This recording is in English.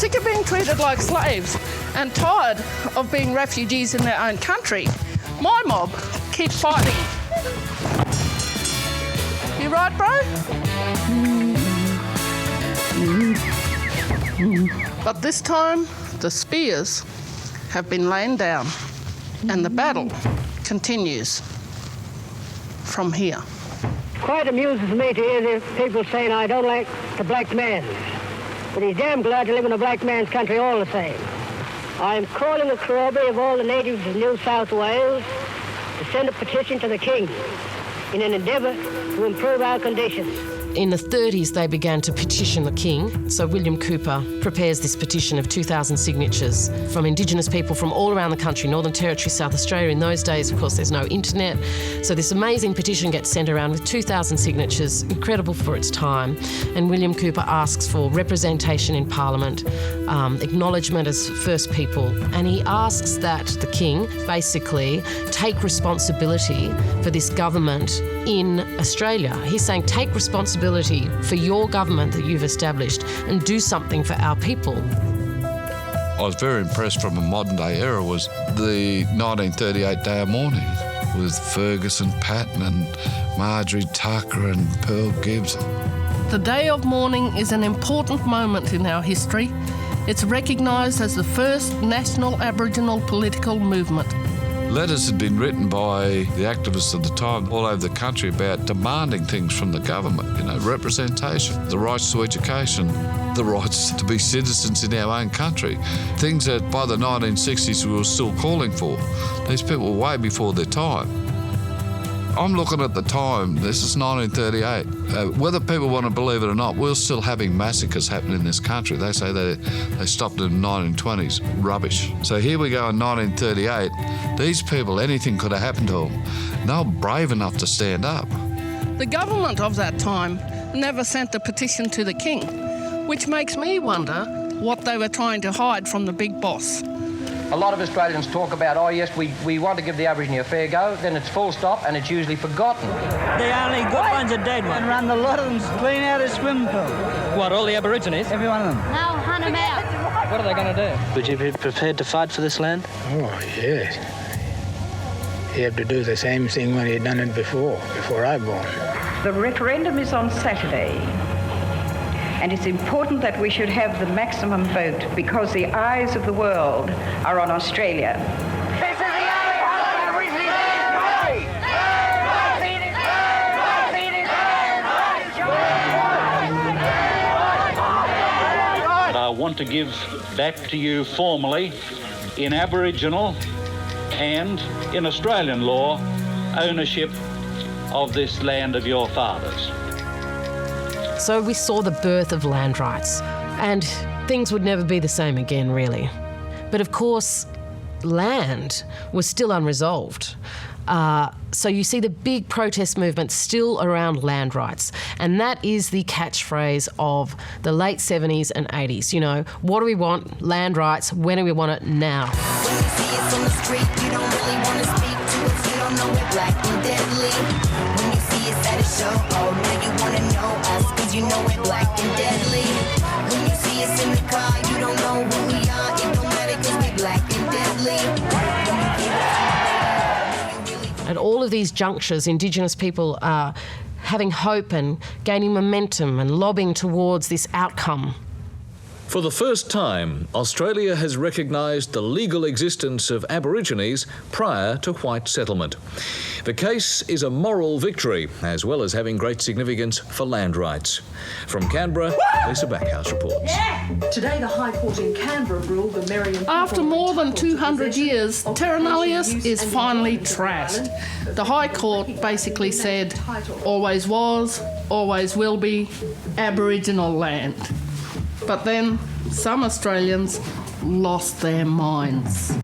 sick of being treated like slaves and tired of being refugees in their own country, my mob keep fighting. You right, bro? But this time, the spears have been laid down and the battle continues from here. Quite amuses me to hear the people saying I don't like the black man, but he's damn glad to live in a black man's country all the same. I am calling the corroboree of all the natives of New South Wales to send a petition to the King in an endeavour to improve our conditions. In the 30s, they began to petition the King. So William Cooper prepares this petition of 2,000 signatures from Indigenous people from all around the country, Northern Territory, South Australia. In those days, of course, there's no internet. So this amazing petition gets sent around with 2,000 signatures, incredible for its time. And William Cooper asks for representation in Parliament, acknowledgement as First People. And he asks that the King basically take responsibility for this government in Australia. He's saying, take responsibility for your government that you've established and do something for our people. I was very impressed from a modern day era was the 1938 Day of Mourning with Ferguson Patton and Marjorie Tucker and Pearl Gibbs. The Day of Mourning is an important moment in our history. It's recognised as the first national Aboriginal political movement. Letters had been written by the activists of the time all over the country about demanding things from the government, representation, the rights to education, the rights to be citizens in our own country, things that by the 1960s we were still calling for. These people were way before their time. I'm looking at the time, this is 1938. Whether people want to believe it or not, we're still having massacres happening in this country. They say they stopped in the 1920s. Rubbish. So here we go in 1938. These people, anything could have happened to them. They were brave enough to stand up. The government of that time never sent the petition to the King, which makes me wonder what they were trying to hide from the big boss. A lot of Australians talk about, oh yes, we want to give the Aborigine a fair go, then it's full stop and it's usually forgotten. The only good ones are dead ones. And run a lot of them clean out of swimming pool. What, all the Aborigines? Every one of them. No, hunt them out. What are they going to do? Would you be prepared to fight for this land? Oh, yes. You have to do the same thing when you've done it before I was born. The referendum is on Saturday, and it's important that we should have the maximum vote because the eyes of the world are on Australia. This is the only hope Aboriginal And I want to give back to you formally, in Aboriginal and in Australian law, ownership of this land of your fathers. So we saw the birth of land rights, and things would never be the same again, really. But of course, land was still unresolved. So you see the big protest movement still around land rights, and that is the catchphrase of the late 70s and 80s. What do we want? Land rights. When do we want it? Now. When you see us on the street, you don't really want to speak to us. You don't know we're black and deadly. When you see us at a show, oh, now you want to know us, because you know we're black and deadly. When you see us in the car, you don't know who we are. It don't matter, because we're black and deadly. At all of these junctures, Indigenous people are having hope and gaining momentum and lobbying towards this outcome. For the first time, Australia has recognised the legal existence of Aborigines prior to white settlement. The case is a moral victory, as well as having great significance for land rights. From Canberra, Lisa Backhouse reports. Today, the High Court in Canberra ruled the Meriam... After more than 200 years, Terra Nullius is finally trashed. The High Court basically said, always was, always will be, Aboriginal land. But then some Australians lost their minds.